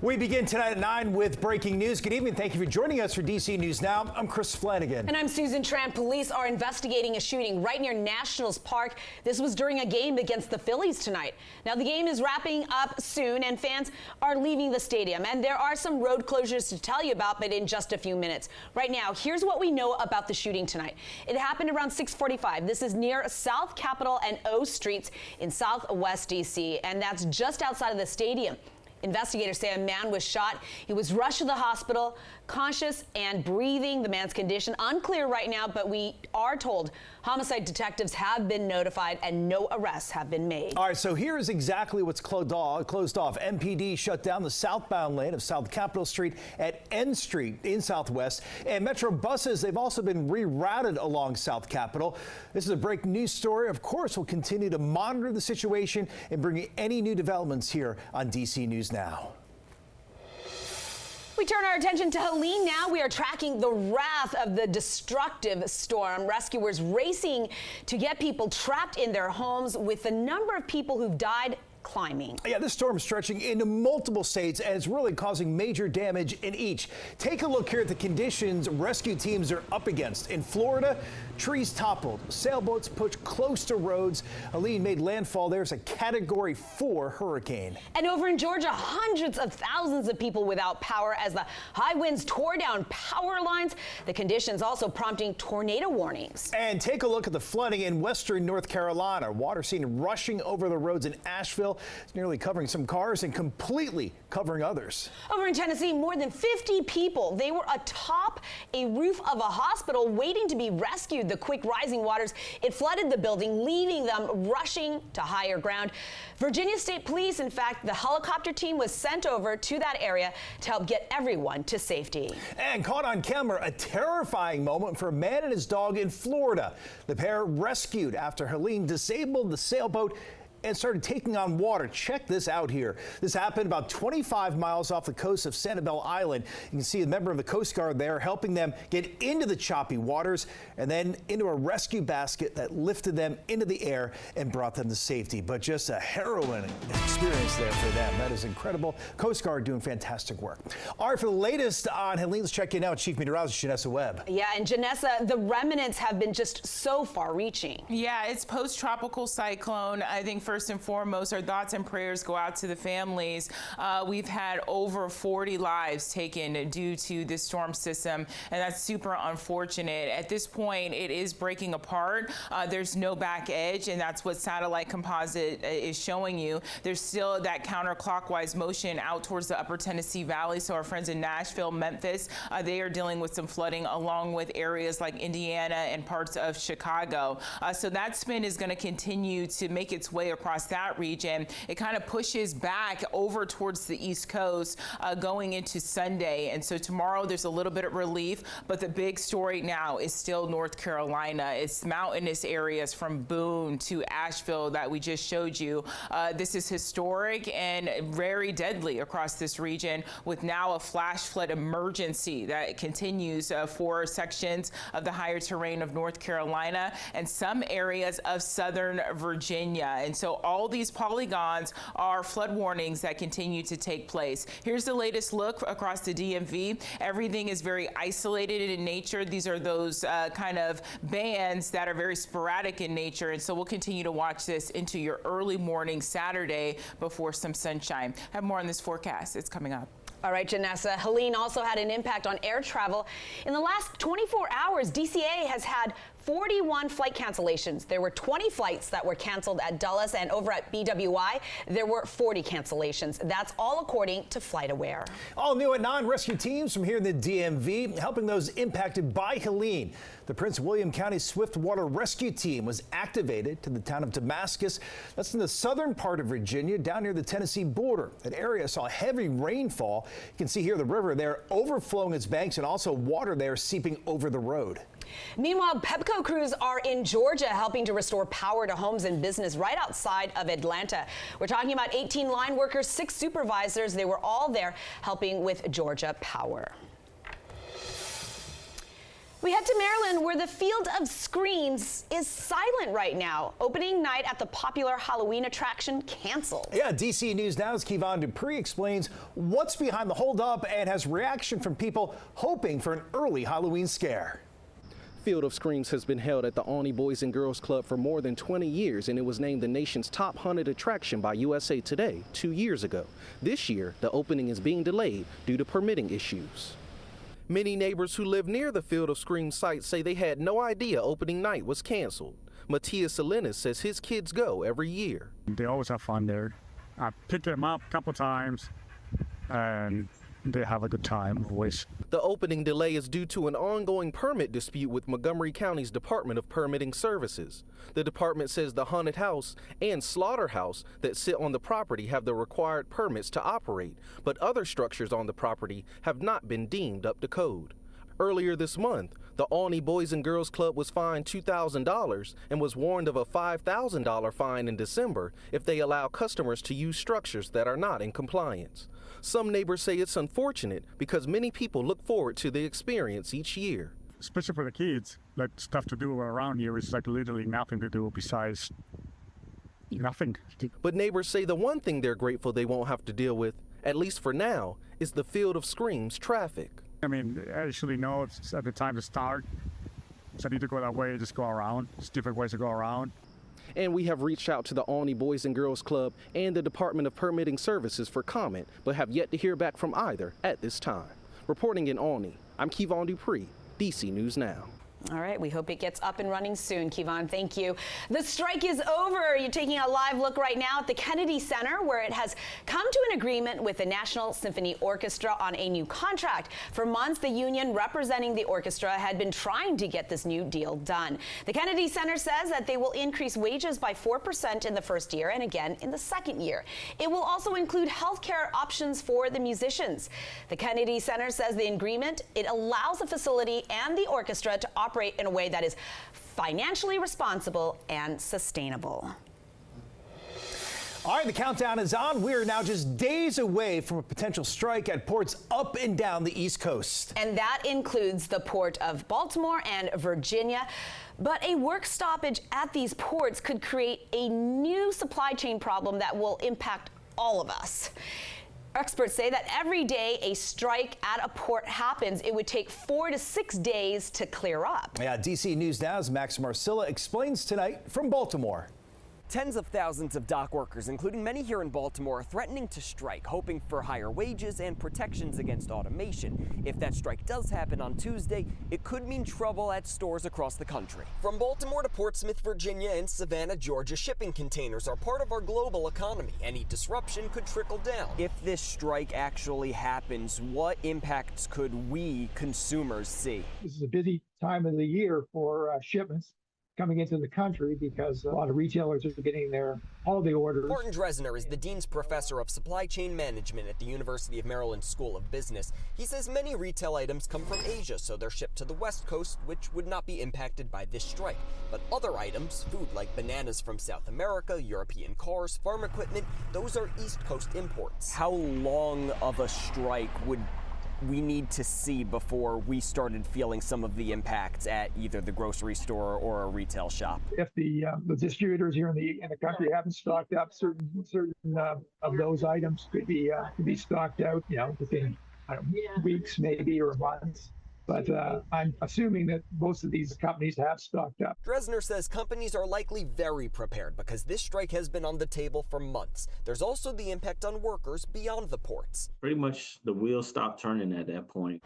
We begin tonight at 9 with breaking news. Good evening. Thank you for joining us for DC News Now. I'm Chris Flanagan. And I'm Susan Tran. Police are investigating a shooting right near Nationals Park. This was during a game against the Phillies tonight. Now, the game is wrapping up soon, and fans are leaving the stadium. And there are some road closures to tell you about, but in just a few minutes. Right now, here's what we know about the shooting tonight. It happened around 6:45. This is near South Capitol and O Streets in Southwest DC, and that's just outside of the stadium. Investigators say a man was shot. He was rushed to the hospital, conscious and breathing. The man's condition unclear right now, but we are told homicide detectives have been notified and no arrests have been made. All right, so here is exactly what's closed off. MPD shut down the southbound lane of South Capitol Street at N Street in Southwest. And Metro buses, they've also been rerouted along South Capitol. This is a breaking news story. Of course, we'll continue to monitor the situation and bring you any new developments here on DC News Now. We turn our attention to Helene now. We are tracking the wrath of the destructive storm. Rescuers racing to get people trapped in their homes, with the number of people who've died climbing. Yeah, this storm is stretching into multiple states and it's really causing major damage in each. Take a look here at the conditions rescue teams are up against. In Florida, trees toppled, sailboats pushed close to roads. Helene made landfall. There's a Category 4 hurricane. And over in Georgia, hundreds of thousands of people without power as the high winds tore down power lines. The conditions also prompting tornado warnings. And take a look at the flooding in western North Carolina. Water seen rushing over the roads in Asheville. It's nearly covering some cars and completely covering others. Over in Tennessee, more than 50 people, they were atop a roof of a hospital waiting to be rescued. The quick rising waters, it flooded the building, leaving them rushing to higher ground. Virginia State Police, in fact, the helicopter team was sent over to that area to help get everyone to safety. And caught on camera, a terrifying moment for a man and his dog in Florida. The pair rescued after Helene disabled the sailboat and started taking on water. Check this out here. This happened about 25 miles off the coast of Sanibel Island. You can see a member of the Coast Guard there helping them get into the choppy waters and then into a rescue basket that lifted them into the air and brought them to safety. But just a harrowing experience there for them. That is incredible. Coast Guard doing fantastic work. All right, for the latest on Helene, let's check in now with Chief Meteorologist Janessa Webb. Yeah, and Janessa, the remnants have been just so far-reaching. Yeah, it's post-tropical cyclone. I think first and foremost, our thoughts and prayers go out to the families. We've had over 40 lives taken due to this storm system, and that's super unfortunate. At this point, it is breaking apart. There's no back edge, and that's what satellite composite is showing you. There's still that counterclockwise motion out towards the upper Tennessee Valley. So our friends in Nashville, Memphis, they are dealing with some flooding along with areas like Indiana and parts of Chicago. So that spin is going to continue to make its way across that region. It kind of pushes back over towards the East Coast going into Sunday. And so tomorrow there's a little bit of relief, but the big story now is still North Carolina. It's mountainous areas from Boone to Asheville that we just showed you. This is historic and very deadly across this region, with now a flash flood emergency that continues for sections of the higher terrain of North Carolina and some areas of southern Virginia. And so all these polygons are flood warnings that continue to take place. Here's the latest look across the DMV. Everything is very isolated in nature. These are those kind of bands that are very sporadic in nature. And so we'll continue to watch this into your early morning Saturday before some sunshine. Have more on this forecast. It's coming up. All right, Janessa. Helene also had an impact on air travel. In the last 24 hours, DCA has had 41 flight cancellations. There were 20 flights that were canceled at Dulles, and over at BWI, there were 40 cancellations. That's all according to FlightAware. All new at 9, rescue teams from here in the DMV helping those impacted by Helene. The Prince William County Swiftwater Rescue Team was activated to the town of Damascus. That's in the southern part of Virginia, down near the Tennessee border. That area saw heavy rainfall. You can see here the river there overflowing its banks, and also water there seeping over the road. Meanwhile, Pepco crews are in Georgia helping to restore power to homes and business right outside of Atlanta. We're talking about 18 line workers, 6 supervisors. They were all there helping with Georgia Power. We head to Maryland, where the Field of Screams is silent right now. Opening night at the popular Halloween attraction canceled. Yeah, DC News Now's Kevon Dupree explains what's behind the holdup and has reaction from people hoping for an early Halloween scare. Field of Screams has been held at the Alney Boys and Girls Club for more than 20 years, and it was named the nation's top haunted attraction by USA Today 2 years ago. This year, the opening is being delayed due to permitting issues. Many neighbors who live near the Field of Screams site say they had no idea opening night was canceled. Matthias Helene says his kids go every year. They always have fun there. I picked them up a couple times, and they have a good time always. The opening delay is due to an ongoing permit dispute with Montgomery County's Department of Permitting Services. The department says the haunted house and slaughterhouse that sit on the property have the required permits to operate, but other structures on the property have not been deemed up to code. Earlier this month, the Alney Boys and Girls Club was fined $2,000 and was warned of a $5,000 fine in December if they allow customers to use structures that are not in compliance. Some neighbors say it's unfortunate because many people look forward to the experience each year. Especially for the kids, like stuff to do around here is like literally nothing to do besides nothing. But neighbors say the one thing they're grateful they won't have to deal with, at least for now, is the Field of Screams traffic. I mean, I actually know it's at the time to start, so I need to go that way, just go around. There's different ways to go around. And we have reached out to the Alney Boys and Girls Club and the Department of Permitting Services for comment, but have yet to hear back from either at this time. Reporting in Alney, I'm Kevon Dupree, DC News Now. All right, we hope it gets up and running soon, Kevon. Thank you. The strike is over. You're taking a live look right now at the Kennedy Center, where it has come to an agreement with the National Symphony Orchestra on a new contract. For months, the union representing the orchestra had been trying to get this new deal done. The Kennedy Center says that they will increase wages by 4% in the first year and again in the second year. It will also include health care options for the musicians. The Kennedy Center says the agreement, it allows the facility and the orchestra to operate in a way that is financially responsible and sustainable. All right, the countdown is on. We are now just days away from a potential strike at ports up and down the East Coast. And that includes the port of Baltimore and Virginia. But a work stoppage at these ports could create a new supply chain problem that will impact all of us. Experts say that every day a strike at a port happens, it would take 4 to 6 days to clear up. Yeah, DC News Now's Max Marcilla explains tonight from Baltimore. Tens of thousands of dock workers, including many here in Baltimore, are threatening to strike, hoping for higher wages and protections against automation. If that strike does happen on Tuesday, it could mean trouble at stores across the country. From Baltimore to Portsmouth, Virginia, and Savannah, Georgia, shipping containers are part of our global economy. Any disruption could trickle down. If this strike actually happens, what impacts could we, consumers, see? This is a busy time of the year for shipments coming into the country because a lot of retailers are getting their holiday orders. Martin Dresner is the Dean's Professor of Supply Chain Management at the University of Maryland School of Business. He says many retail items come from Asia, so they're shipped to the West Coast, which would not be impacted by this strike. But other items, food like bananas from South America, European cars, farm equipment, those are East Coast imports. How long of a strike would we need to see before we started feeling some of the impacts at either the grocery store or a retail shop? If the distributors here in the country haven't stocked up, certain of those items could be stocked out, within weeks maybe or months. But I'm assuming that most of these companies have stocked up. Dresner says companies are likely very prepared because this strike has been on the table for months. There's also the impact on workers beyond the ports. Pretty much the wheels stop turning at that point.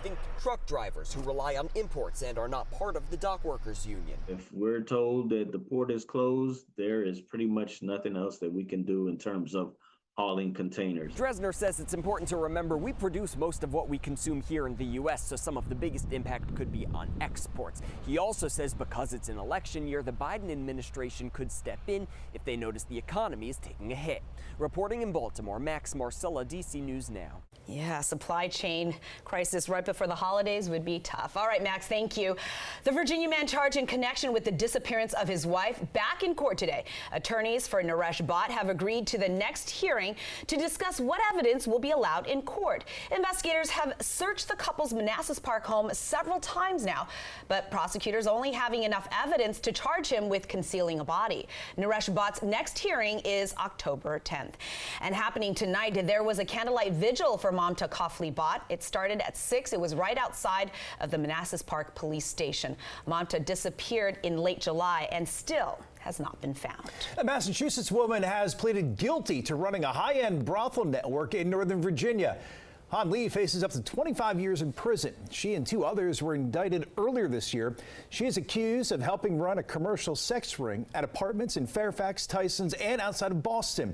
Think truck drivers who rely on imports and are not part of the dock workers union. If we're told that the port is closed, there is pretty much nothing else that we can do in terms of hauling containers. Dresner says it's important to remember we produce most of what we consume here in the U.S., so some of the biggest impact could be on exports. He also says because it's an election year, the Biden administration could step in if they notice the economy is taking a hit. Reporting in Baltimore, Max Marcella, DC News Now. Yeah, supply chain crisis right before the holidays would be tough. All right, Max, thank you. The Virginia man charged in connection with the disappearance of his wife back in court today. Attorneys for Naresh Bhatt have agreed to the next hearing hearing to discuss what evidence will be allowed in court. Investigators have searched the couple's Manassas Park home several times now, but prosecutors only having enough evidence to charge him with concealing a body. Naresh Bhatt's next hearing is October 10th. And happening tonight, there was a candlelight vigil for Mamta Kafli Bhatt. It started at 6. It was right outside of the Manassas Park police station. Mamta disappeared in late July and still has not been found. A Massachusetts woman has pleaded guilty to running a high-end brothel network in Northern Virginia. Han Lee faces up to 25 years in prison. She and 2 others were indicted earlier this year. She is accused of helping run a commercial sex ring at apartments in Fairfax, Tysons, and outside of Boston.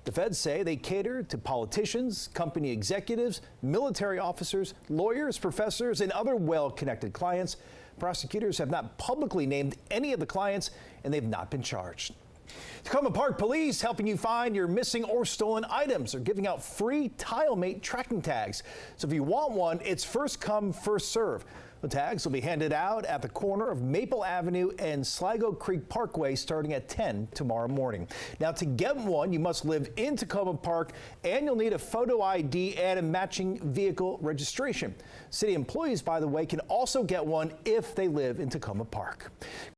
The feds say they cater to politicians, company executives, military officers, lawyers, professors, and other well-connected clients. Prosecutors have not publicly named any of the clients, and they've not been charged. Tacoma Park Police helping you find your missing or stolen items. Are giving out free TileMate tracking tags. So if you want one, it's first come, first serve. The tags will be handed out at the corner of Maple Avenue and Sligo Creek Parkway starting at 10 tomorrow morning. Now, to get one, you must live in Tacoma Park, and you'll need a photo ID and a matching vehicle registration. City employees, by the way, can also get one if they live in Tacoma Park.